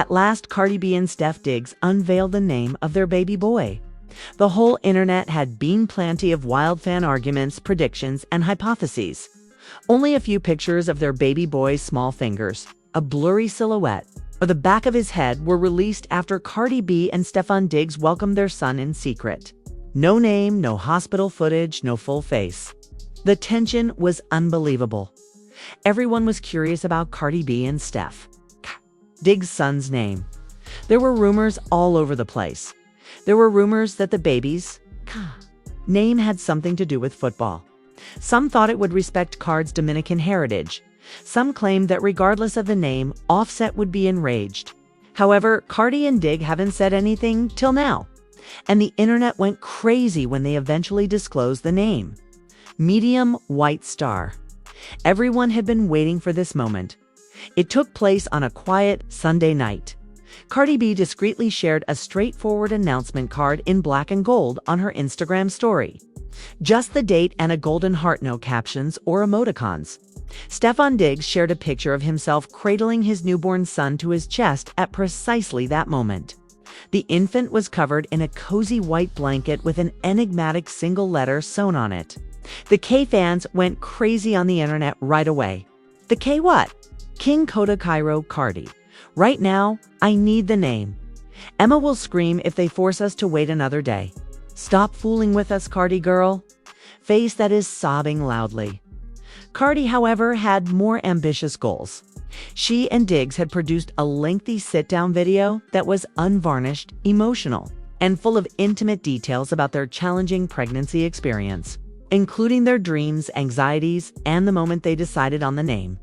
At last, Cardi B and Stef Diggs unveiled the name of their baby boy. The whole internet had been plenty of wild fan arguments, predictions, and hypotheses. Only a few pictures of their baby boy's small fingers, a blurry silhouette, or the back of his head were released after Cardi B and Stefon Diggs welcomed their son in secret. No name, no hospital footage, no full face. The tension was unbelievable. Everyone was curious about Cardi B and Stef Diggs' son's name. There were rumors all over the place. There were rumors that the baby's name had something to do with football. Some thought it would respect Card's Dominican heritage. Some claimed that regardless of the name, Offset would be enraged. However, Cardi and Dig haven't said anything till now, and the internet went crazy when they eventually disclosed the name. Medium White Star. Everyone had been waiting for this moment. It took place on a quiet Sunday night. Cardi B discreetly shared a straightforward announcement card in black and gold on her Instagram story. Just the date and a golden heart, no captions or emoticons. Stefon Diggs shared a picture of himself cradling his newborn son to his chest at precisely that moment. The infant was covered in a cozy white blanket with an enigmatic single letter sewn on it. The K fans went crazy on the internet right away. The K what? King Coda Cairo Cardi. Right now, I need the name. Emma will scream if they force us to wait another day. Stop fooling with us, Cardi girl. Face that is sobbing loudly. Cardi, however, had more ambitious goals. She and Diggs had produced a lengthy sit-down video that was unvarnished, emotional, and full of intimate details about their challenging pregnancy experience, including their dreams, anxieties, and the moment they decided on the name.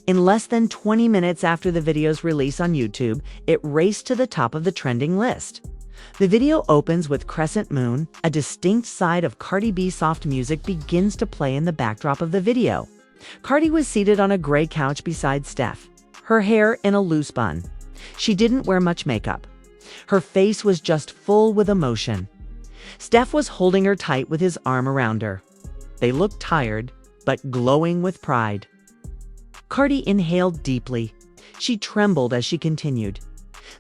In less than 20 minutes after the video's release on YouTube, it raced to the top of the trending list. The video opens with Crescent Moon. A distinct side of Cardi B's soft music begins to play in the backdrop of the video. Cardi was seated on a gray couch beside Stef, her hair in a loose bun. She didn't wear much makeup. Her face was just full with emotion. Stef was holding her tight with his arm around her. They looked tired, but glowing with pride. Cardi inhaled deeply. She trembled as she continued.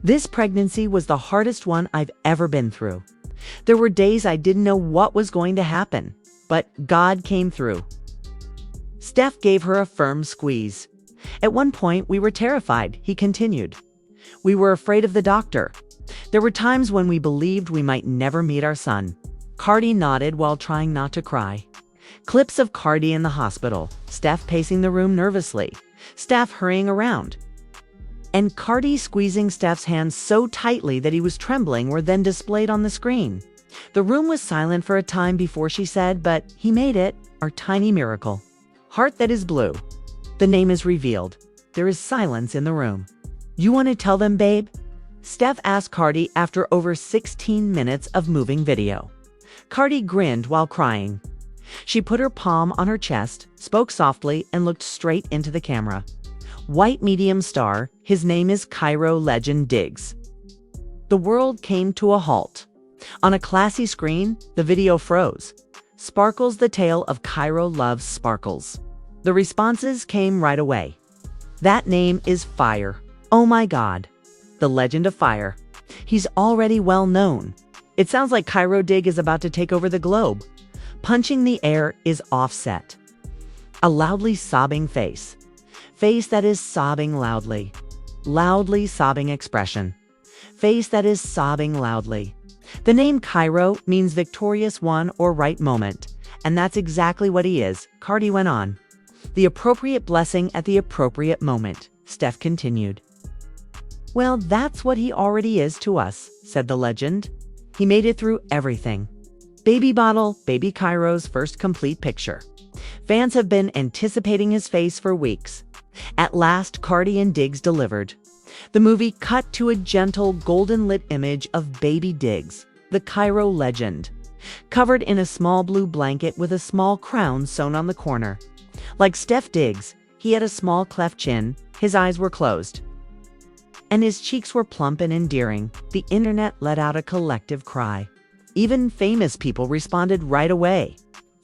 This pregnancy was the hardest one I've ever been through. There were days I didn't know what was going to happen, but God came through. Stef gave her a firm squeeze. At one point, we were terrified, he continued. We were afraid of the doctor. There were times when we believed we might never meet our son. Cardi nodded while trying not to cry. Clips of Cardi in the hospital, Stef pacing the room nervously, Stef hurrying around, and Cardi squeezing Stef's hand so tightly that he was trembling were then displayed on the screen. The room was silent for a time before she said, "But he made it, our tiny miracle. Heart that is blue." The name is revealed. There is silence in the room. "You want to tell them, babe?" Stef asked Cardi after over 16 minutes of moving video. Cardi grinned while crying. She put her palm on her chest, spoke softly, and looked straight into the camera. White medium star, his name is Cairo legend Diggs. The world came to a halt. On a classy screen, the video froze. Sparkles, the tale of Cairo loves sparkles. The responses came right away. That name is Fire. Oh my God. The legend of Fire. He's already well known. It sounds like Cairo Dig is about to take over the globe. Punching the air is Offset. A loudly sobbing face. Face that is sobbing loudly. Loudly sobbing expression. Face that is sobbing loudly. The name Cairo means victorious one or right moment. And that's exactly what he is, Cardi went on. The appropriate blessing at the appropriate moment, Stef continued. Well, that's what he already is to us, said the legend. He made it through everything. Baby bottle, baby Cairo's first complete picture. Fans have been anticipating his face for weeks. At last, Cardi and Diggs delivered. The movie cut to a gentle, golden-lit image of baby Diggs, the Cairo legend, covered in a small blue blanket with a small crown sewn on the corner. Like Stef Diggs, he had a small cleft chin, his eyes were closed, and his cheeks were plump and endearing. The internet let out a collective cry. Even famous people responded right away.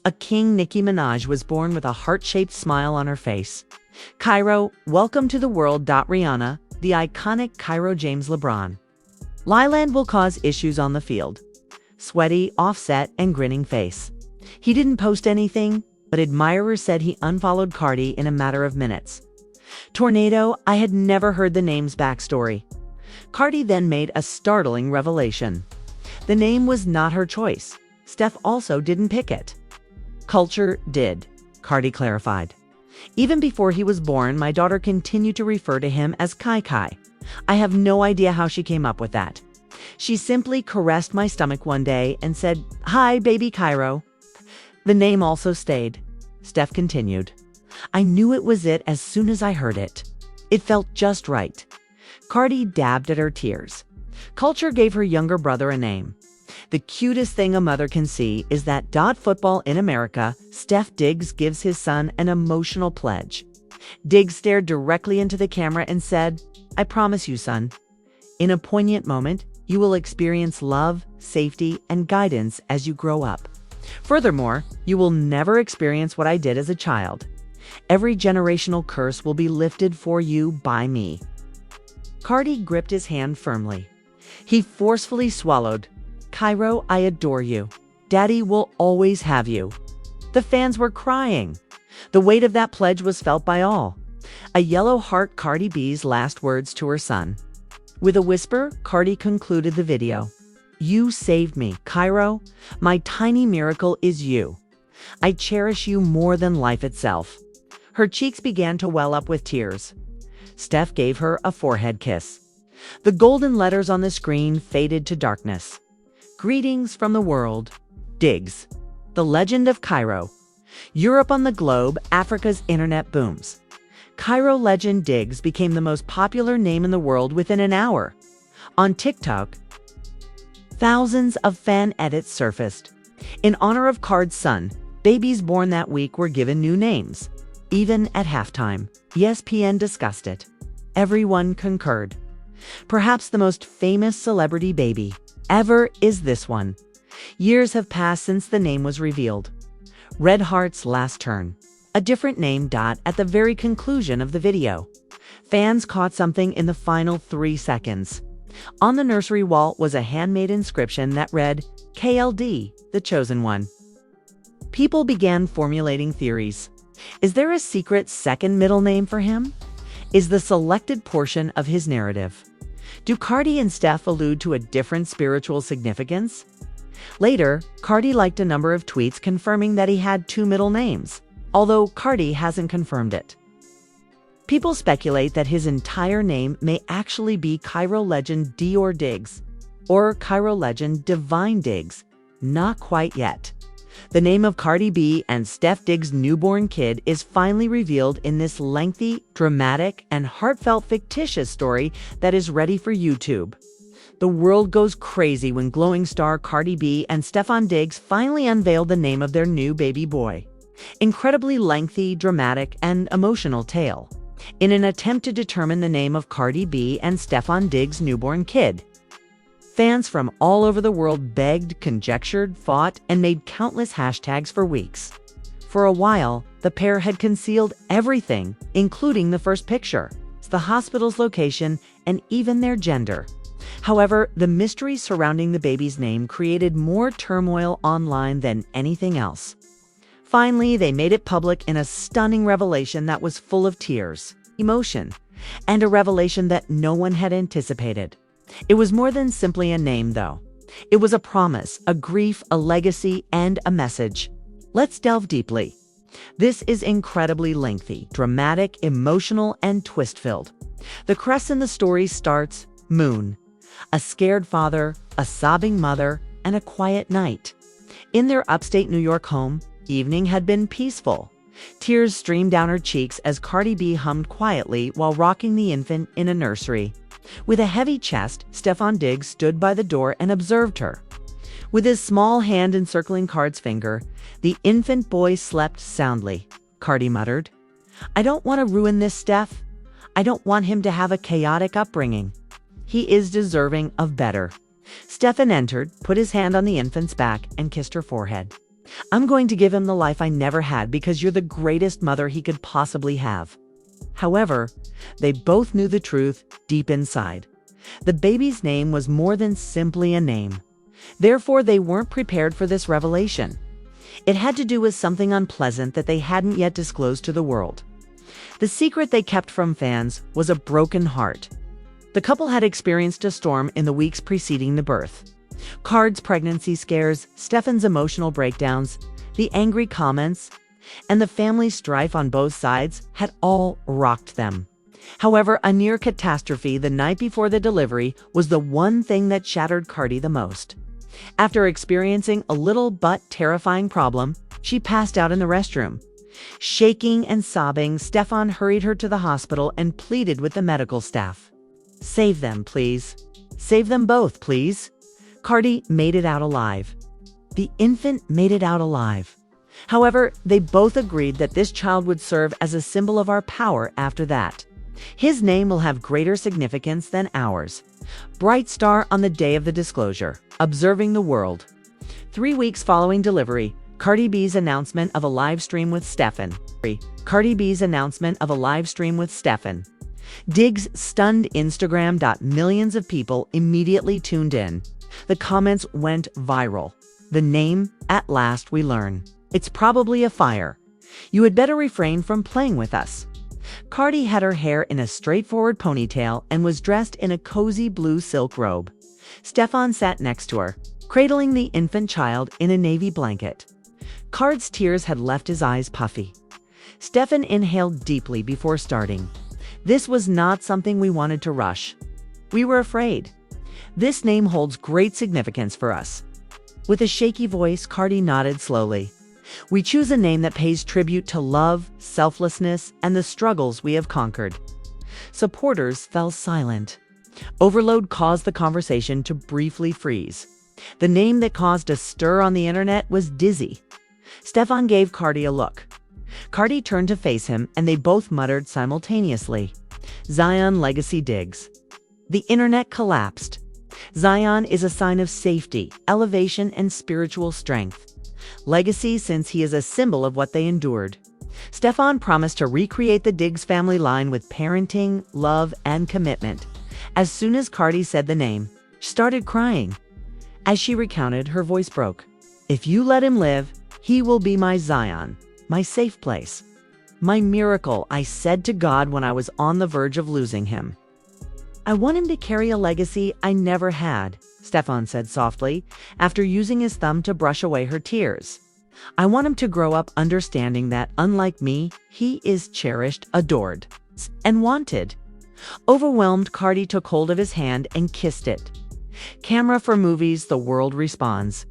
A King Nicki Minaj was born with a heart-shaped smile on her face. Cairo, welcome to the world. Rihanna, the iconic Cairo James LeBron. Lyland will cause issues on the field. Sweaty, offset, and grinning face. He didn't post anything, but admirers said he unfollowed Cardi in a matter of minutes. Tornado, I had never heard the name's backstory. Cardi then made a startling revelation. The name was not her choice. Stef also didn't pick it. Culture did, Cardi clarified. Even before he was born, my daughter continued to refer to him as Kai Kai. I have no idea how she came up with that. She simply caressed my stomach one day and said, "Hi, baby Cairo." The name also stayed. Stef continued. I knew it was it as soon as I heard it. It felt just right. Cardi dabbed at her tears. Culture gave her younger brother a name. The cutest thing a mother can see is that .football in America, Stef Diggs gives his son an emotional pledge. Diggs stared directly into the camera and said, "I promise you, son, in a poignant moment, you will experience love, safety, and guidance as you grow up. Furthermore, you will never experience what I did as a child. Every generational curse will be lifted for you by me." Cardi gripped his hand firmly. He forcefully swallowed. "Cairo, I adore you. Daddy will always have you." The fans were crying. The weight of that pledge was felt by all. A yellow heart, Cardi B's last words to her son. With a whisper, Cardi concluded the video. "You saved me, Cairo. My tiny miracle is you. I cherish you more than life itself." Her cheeks began to well up with tears. Stef gave her a forehead kiss. The golden letters on the screen faded to darkness. Greetings from the world. Diggs, the legend of Cairo. Europe on the globe, Africa's internet booms. Cairo legend Diggs became the most popular name in the world within an hour. On TikTok, thousands of fan edits surfaced. In honor of Card's son, babies born that week were given new names. Even at halftime, ESPN discussed it. Everyone concurred. Perhaps the most famous celebrity baby ever is this one. Years have passed since the name was revealed. Red Heart's last turn. A different name. At the very conclusion of the video, fans caught something in the final 3 seconds. On the nursery wall was a handmade inscription that read, "KLD, the chosen one." People began formulating theories. Is there a secret second middle name for him? Is the selected portion of his narrative? Do Cardi and Stef allude to a different spiritual significance? Later, Cardi liked a number of tweets confirming that he had 2 middle names, although Cardi hasn't confirmed it. People speculate that his entire name may actually be Cairo legend Dior Diggs, or Cairo legend Divine Diggs. Not quite yet. The name of Cardi B and Stef Diggs' newborn kid is finally revealed in this lengthy, dramatic, and heartfelt fictitious story that is ready for YouTube. The world goes crazy when glowing star Cardi B and Stefon Diggs finally unveiled the name of their new baby boy. Incredibly lengthy, dramatic, and emotional tale. In an attempt to determine the name of Cardi B and Stefon Diggs' newborn kid, fans from all over the world begged, conjectured, fought, and made countless hashtags for weeks. For a while, the pair had concealed everything, including the first picture, the hospital's location, and even their gender. However, the mystery surrounding the baby's name created more turmoil online than anything else. Finally, they made it public in a stunning revelation that was full of tears, emotion, and a revelation that no one had anticipated. It was more than simply a name, though. It was a promise, a grief, a legacy, and a message. Let's delve deeply. This is incredibly lengthy, dramatic, emotional, and twist-filled. The crest in the story starts Moon, a scared father, a sobbing mother, and a quiet night. In their upstate New York home, evening had been peaceful. Tears streamed down her cheeks as Cardi B hummed quietly while rocking the infant in a nursery. With a heavy chest, Stefon Diggs stood by the door and observed her. With his small hand encircling Card's finger, the infant boy slept soundly. Cardi muttered, "I don't want to ruin this, Stef. I don't want him to have a chaotic upbringing. He is deserving of better." Stefon entered, put his hand on the infant's back, and kissed her forehead. "I'm going to give him the life I never had because you're the greatest mother he could possibly have." However, they both knew the truth deep inside. The baby's name was more than simply a name. Therefore, they weren't prepared for this revelation. It had to do with something unpleasant that they hadn't yet disclosed to the world. The secret they kept from fans was a broken heart. The couple had experienced a storm in the weeks preceding the birth. Card's pregnancy scares, Stefan's emotional breakdowns, the angry comments, and the family strife on both sides had all rocked them. However, a near catastrophe the night before the delivery was the one thing that shattered Cardi the most. After experiencing a little but terrifying problem, she passed out in the restroom. Shaking and sobbing, Stefan hurried her to the hospital and pleaded with the medical staff. "Save them, please. Save them both, please." Cardi made it out alive. The infant made it out alive. However, they both agreed that this child would serve as a symbol of our power after that. His name will have greater significance than ours. Bright star on the day of the disclosure, observing the world. 3 weeks following delivery, Cardi B's announcement of a live stream with Stefan. Diggs stunned Instagram. Millions of people immediately tuned in. The comments went viral. The name, at last we learn. It's probably a fire. You had better refrain from playing with us. Cardi had her hair in a straightforward ponytail and was dressed in a cozy blue silk robe. Stefan sat next to her, cradling the infant child in a navy blanket. Card's tears had left his eyes puffy. Stefan inhaled deeply before starting. "This was not something we wanted to rush. We were afraid. This name holds great significance for us." With a shaky voice, Cardi nodded slowly. "We choose a name that pays tribute to love, selflessness, and the struggles we have conquered." Supporters fell silent. Overload caused the conversation to briefly freeze. The name that caused a stir on the internet was Dizzy. Stefan gave Cardi a look. Cardi turned to face him, and they both muttered simultaneously, "Zion Legacy Diggs." The internet collapsed. Zion is a sign of safety, elevation, and spiritual strength. Legacy, since he is a symbol of what they endured. Stefan promised to recreate the Diggs family line with parenting, love, and commitment. As soon as Cardi said the name, she started crying. As she recounted, her voice broke. "If you let him live, he will be my Zion, my safe place, my miracle," I said to God when I was on the verge of losing him. "I want him to carry a legacy I never had," Stefan said softly, after using his thumb to brush away her tears. "I want him to grow up understanding that, unlike me, he is cherished, adored, and wanted." Overwhelmed, Cardi took hold of his hand and kissed it. Camera for movies, the world responds.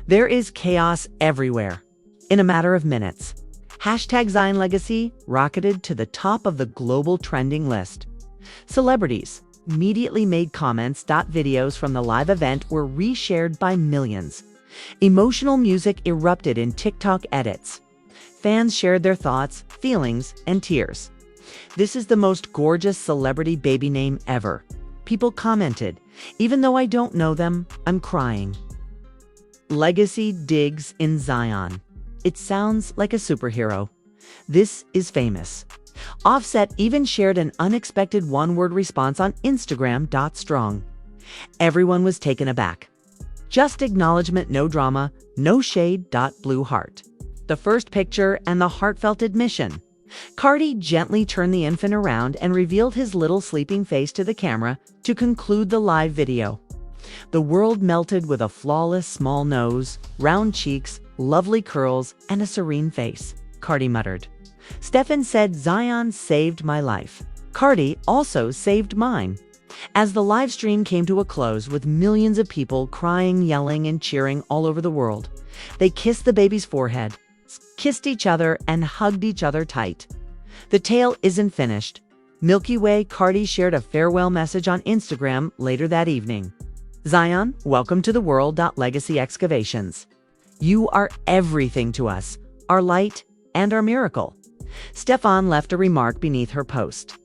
There is chaos everywhere. In a matter of minutes, #Zion Legacy rocketed to the top of the global trending list. Celebrities immediately made comments. Videos from the live event were reshared by millions. Emotional music erupted in TikTok edits. Fans shared their thoughts, feelings, and tears. "This is the most gorgeous celebrity baby name ever," people commented. "Even though I don't know them, I'm crying." Legacy Diggs in Zion. It sounds like a superhero. This is famous. Offset even shared an unexpected one-word response on Instagram. Strong. Everyone was taken aback. Just acknowledgement, no drama, no shade. Blue heart. The first picture and the heartfelt admission. Cardi gently turned the infant around and revealed his little sleeping face to the camera to conclude the live video. The world melted with a flawless small nose, round cheeks, lovely curls, and a serene face, Cardi muttered. Stefan said, "Zion saved my life. Cardi also saved mine." As the live stream came to a close with millions of people crying, yelling, and cheering all over the world, they kissed the baby's forehead, kissed each other, and hugged each other tight. The tale isn't finished. Milky Way Cardi shared a farewell message on Instagram later that evening. "Zion, welcome to the world. Legacy Excavations. You are everything to us, our light and our miracle." Stefan left a remark beneath her post.